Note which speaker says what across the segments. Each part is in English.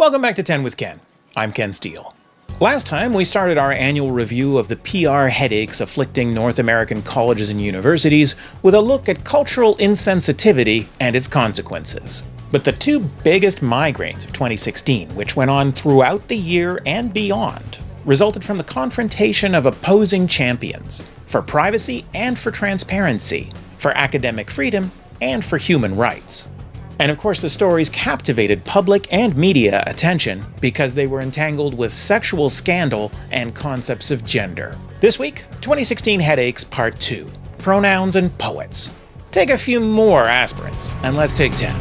Speaker 1: Welcome back to 10 with Ken. I'm Ken Steele. Last time, we started our annual review of the PR headaches afflicting North American colleges and universities with a look at cultural insensitivity and its consequences. But the two biggest migraines of 2016, which went on throughout the year and beyond, resulted from the confrontation of opposing champions for privacy and for transparency, for academic freedom and for human rights. And of course, the stories captivated public and media attention because they were entangled with sexual scandal and concepts of gender. This week, 2016 Headaches Part 2, Pronouns and Poets. Take a few more aspirins, and let's take 10.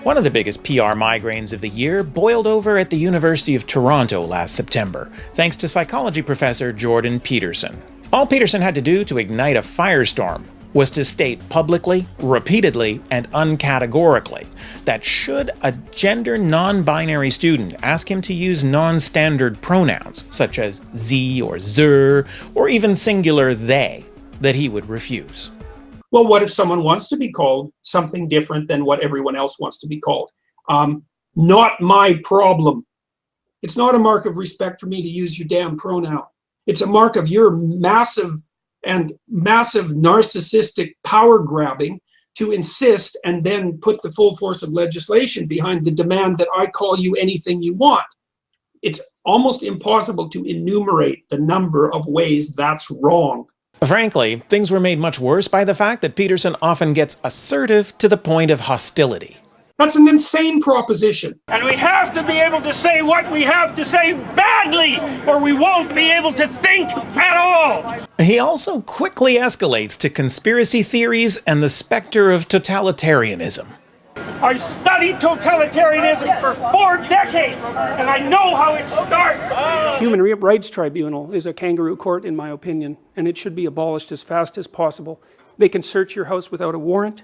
Speaker 1: One of the biggest PR migraines of the year boiled over at the University of Toronto last September, thanks to psychology professor Jordan Peterson. All Peterson had to do to ignite a firestorm was to state publicly, repeatedly, and uncategorically that should a gender non-binary student ask him to use non-standard pronouns, such as ze or zer, or even singular they, that he would refuse.
Speaker 2: Well, what if someone wants to be called something different than what everyone else wants to be called? Not my problem. It's not a mark of respect for me to use your damn pronoun. It's a mark of your massive narcissistic power grabbing to insist and then put the full force of legislation behind the demand that I call you anything you want. It's almost impossible to enumerate the number of ways that's wrong.
Speaker 1: Frankly, things were made much worse by the fact that Peterson often gets assertive to the point of hostility.
Speaker 2: That's an insane proposition.
Speaker 3: And we have to be able to say what we have to say badly, or we won't be able to think at all.
Speaker 1: He also quickly escalates to conspiracy theories and the specter of totalitarianism.
Speaker 3: I studied totalitarianism for 4 decades, and I know how it starts.
Speaker 4: Human Rights Tribunal is a kangaroo court, in my opinion, and it should be abolished as fast as possible. They can search your house without a warrant.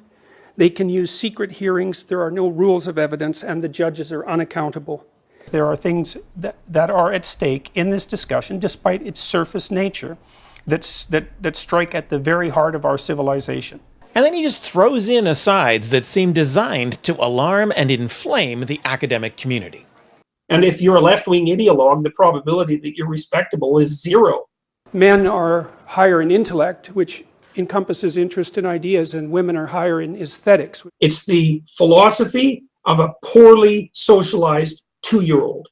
Speaker 4: They can use secret hearings. There are no rules of evidence, and the judges are unaccountable. There are things that are at stake in this discussion, despite its surface nature, that strike at the very heart of our civilization.
Speaker 1: And then he just throws in asides that seem designed to alarm and inflame the academic community.
Speaker 2: And if you're a left-wing ideologue, the probability that you're respectable is zero.
Speaker 4: Men are higher in intellect, which encompasses interest in ideas, and women are higher in aesthetics.
Speaker 2: It's the philosophy of a poorly socialized 2-year-old.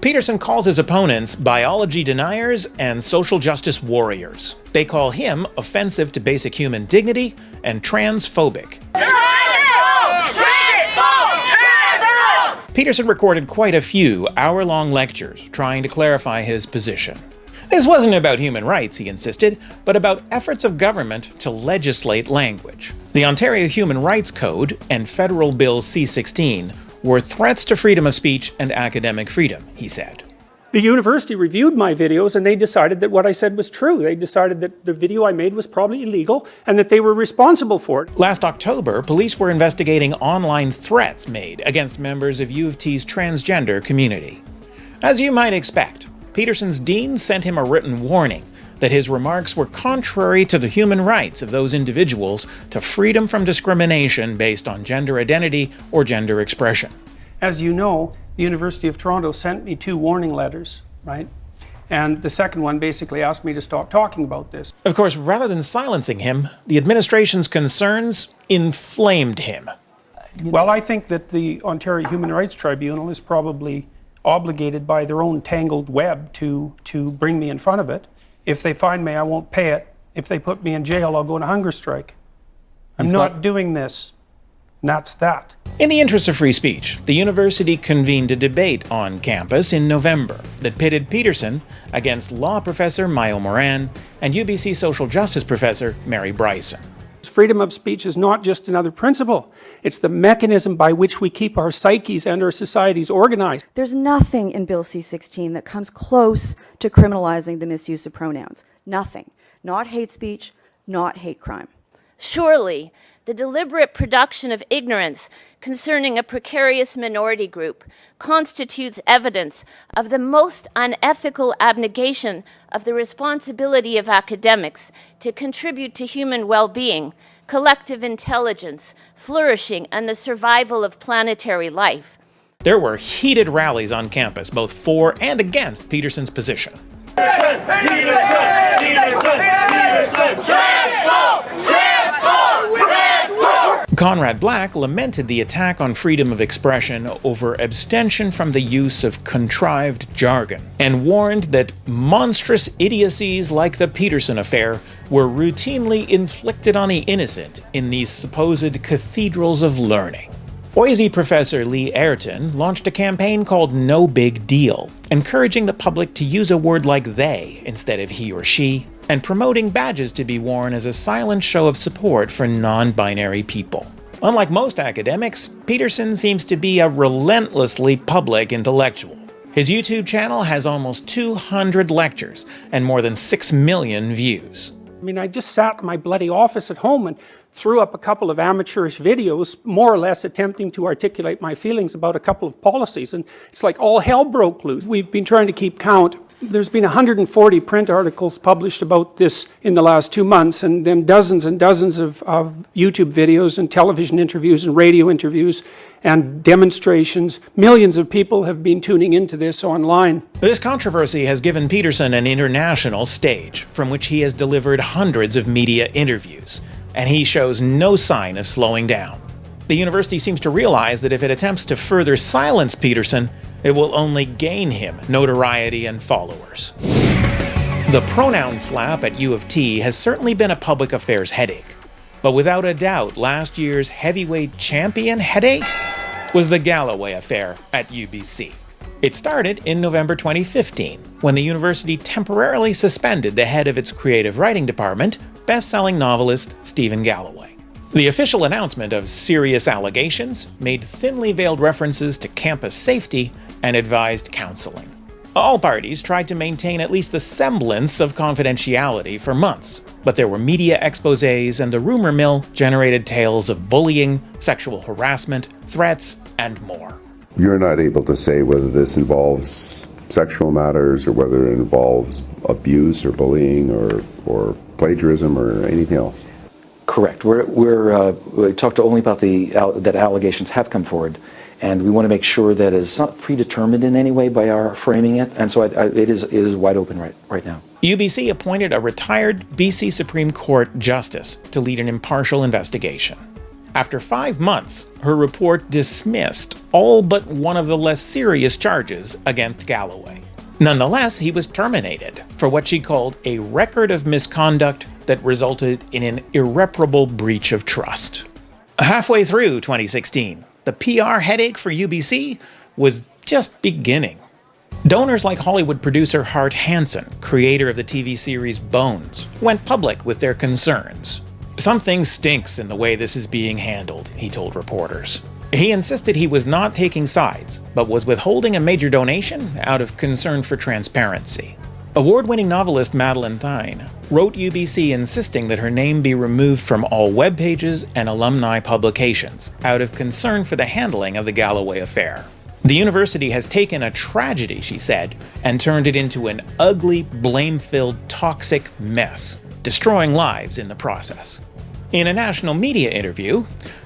Speaker 1: Peterson calls his opponents biology-deniers and social justice warriors. They call him offensive to basic human dignity and transphobic. Peterson recorded quite a few hour-long lectures trying to clarify his position. This wasn't about human rights, he insisted, but about efforts of government to legislate language. The Ontario Human Rights Code and Federal Bill C-16 were threats to freedom of speech and academic freedom, he said.
Speaker 4: The university reviewed my videos, and they decided that what I said was true. They decided that the video I made was probably illegal and that they were responsible for it.
Speaker 1: Last October, police were investigating online threats made against members of U of T's transgender community. As you might expect, Peterson's dean sent him a written warning that his remarks were contrary to the human rights of those individuals to freedom from discrimination based on gender identity or gender expression.
Speaker 4: As you know, the University of Toronto sent me 2 warning letters, right? And the second one basically asked me to stop talking about this.
Speaker 1: Of course, rather than silencing him, the administration's concerns inflamed him.
Speaker 4: Well, I think that the Ontario Human Rights Tribunal is probably obligated by their own tangled web to bring me in front of it. If they find me, I won't pay it. If they put me in jail, I'll go on a hunger strike. I'm not doing this. And that's that.
Speaker 1: In the interest of free speech, the university convened a debate on campus in November that pitted Peterson against law professor Mayo Moran and UBC social justice professor Mary Bryson.
Speaker 4: Freedom of speech is not just another principle. It's the mechanism by which we keep our psyches and our societies organized.
Speaker 5: There's nothing in Bill C-16 that comes close to criminalizing the misuse of pronouns. Nothing. Not hate speech, not hate crime.
Speaker 6: Surely, the deliberate production of ignorance concerning a precarious minority group constitutes evidence of the most unethical abnegation of the responsibility of academics to contribute to human well-being, collective intelligence, flourishing, and the survival of planetary life.
Speaker 1: There were heated rallies on campus, both for and against Peterson's position. Conrad Black lamented the attack on freedom of expression over abstention from the use of contrived jargon, and warned that monstrous idiocies like the Peterson Affair were routinely inflicted on the innocent in these supposed cathedrals of learning. OISE professor Lee Ayrton launched a campaign called No Big Deal, encouraging the public to use a word like they instead of he or she, and promoting badges to be worn as a silent show of support for non-binary people. Unlike most academics, Peterson seems to be a relentlessly public intellectual. His YouTube channel has almost 200 lectures and more than 6 million views.
Speaker 4: I mean, I just sat in my bloody office at home and threw up a couple of amateurish videos, more or less attempting to articulate my feelings about a couple of policies, and it's like all hell broke loose. We've been trying to keep count. There's been 140 print articles published about this in the last 2 months, and then dozens and dozens of YouTube videos and television interviews and radio interviews and demonstrations. Millions of people have been tuning into this online.
Speaker 1: This controversy has given Peterson an international stage from which he has delivered hundreds of media interviews, and he shows no sign of slowing down. The university seems to realize that if it attempts to further silence Peterson, it will only gain him notoriety and followers. The pronoun flap at U of T has certainly been a public affairs headache, but without a doubt, last year's heavyweight champion headache was the Galloway Affair at UBC. It started in November 2015, when the university temporarily suspended the head of its creative writing department, best-selling novelist Steven Galloway. The official announcement of serious allegations made thinly veiled references to campus safety and advised counseling. All parties tried to maintain at least the semblance of confidentiality for months, but there were media exposés and the rumor mill generated tales of bullying, sexual harassment, threats, and more.
Speaker 7: You're not able to say whether this involves sexual matters or whether it involves abuse or bullying or plagiarism or anything else.
Speaker 8: Correct. We talked only about that allegations have come forward, and we want to make sure that it's not predetermined in any way by our framing it, and so it is wide open right now.
Speaker 1: UBC appointed a retired BC Supreme Court justice to lead an impartial investigation. After 5 months, her report dismissed all but one of the less serious charges against Galloway. Nonetheless, he was terminated for what she called a record of misconduct that resulted in an irreparable breach of trust. Halfway through 2016, the PR headache for UBC was just beginning. Donors like Hollywood producer Hart Hanson, creator of the TV series Bones, went public with their concerns. "Something stinks in the way this is being handled," he told reporters. He insisted he was not taking sides, but was withholding a major donation out of concern for transparency. Award-winning novelist Madeline Thine wrote UBC insisting that her name be removed from all web pages and alumni publications out of concern for the handling of the Galloway Affair. The university has taken a tragedy, she said, and turned it into an ugly, blame-filled, toxic mess, destroying lives in the process. In a national media interview,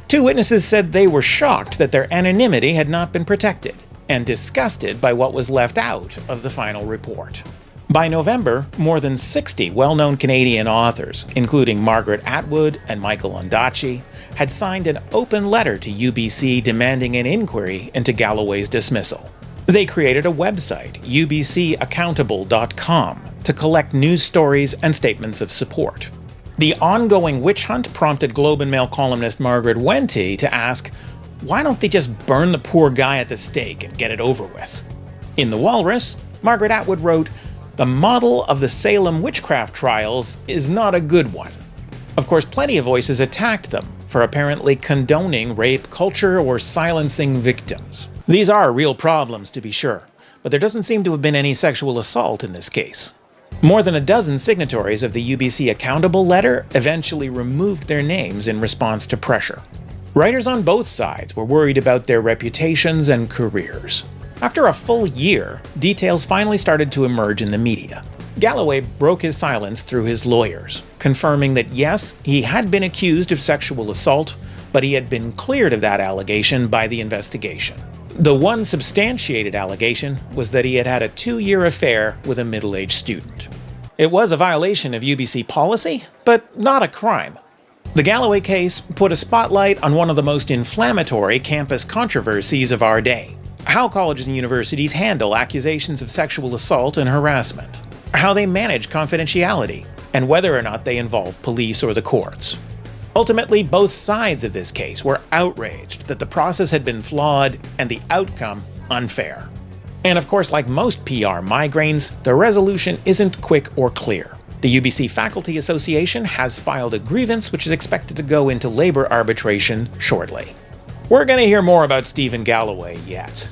Speaker 1: 2 witnesses said they were shocked that their anonymity had not been protected, and disgusted by what was left out of the final report. By November, more than 60 well-known Canadian authors, including Margaret Atwood and Michael Ondaatje, had signed an open letter to UBC demanding an inquiry into Galloway's dismissal. They created a website, ubcaccountable.com, to collect news stories and statements of support. The ongoing witch hunt prompted Globe and Mail columnist Margaret Wente to ask, why don't they just burn the poor guy at the stake and get it over with? In The Walrus, Margaret Atwood wrote, "The model of the Salem witchcraft trials is not a good one." Of course, plenty of voices attacked them for apparently condoning rape culture or silencing victims. These are real problems, to be sure, but there doesn't seem to have been any sexual assault in this case. More than a dozen signatories of the UBC Accountable Letter eventually removed their names in response to pressure. Writers on both sides were worried about their reputations and careers. After a full year, details finally started to emerge in the media. Galloway broke his silence through his lawyers, confirming that yes, he had been accused of sexual assault, but he had been cleared of that allegation by the investigation. The one substantiated allegation was that he had had a 2-year affair with a middle-aged student. It was a violation of UBC policy, but not a crime. The Galloway case put a spotlight on one of the most inflammatory campus controversies of our day: how colleges and universities handle accusations of sexual assault and harassment, how they manage confidentiality, and whether or not they involve police or the courts. Ultimately, both sides of this case were outraged that the process had been flawed and the outcome unfair. And of course, like most PR migraines, the resolution isn't quick or clear. The UBC Faculty Association has filed a grievance which is expected to go into labor arbitration shortly. We're going to hear more about Steven Galloway yet.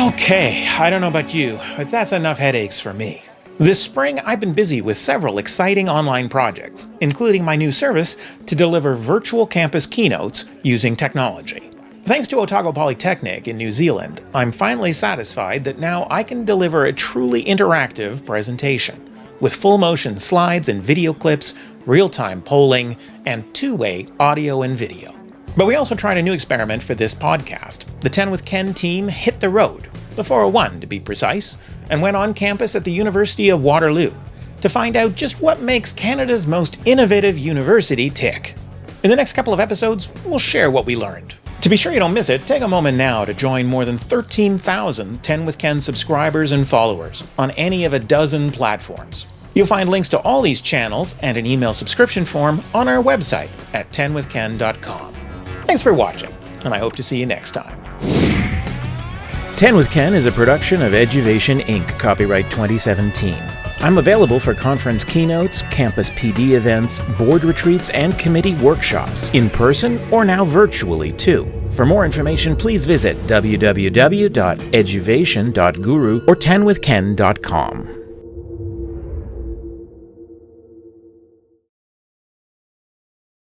Speaker 1: Okay, I don't know about you, but that's enough headaches for me. This spring, I've been busy with several exciting online projects, including my new service to deliver virtual campus keynotes using technology. Thanks to Otago Polytechnic in New Zealand, I'm finally satisfied that now I can deliver a truly interactive presentation, with full-motion slides and video clips, real-time polling, and two-way audio and video. But we also tried a new experiment for this podcast. The 10 with Ken team hit the road, the 401 to be precise, and went on campus at the University of Waterloo to find out just what makes Canada's most innovative university tick. In the next couple of episodes, we'll share what we learned. To be sure you don't miss it, take a moment now to join more than 13,000 10 with Ken subscribers and followers on any of a dozen platforms. You'll find links to all these channels and an email subscription form on our website at 10withken.com. Thanks for watching, and I hope to see you next time. 10 with Ken is a production of Eduvation Inc., copyright 2017. I'm available for conference keynotes, campus PD events, board retreats, and committee workshops, in person or now virtually too. For more information, please visit www.eduvation.guru or 10withken.com.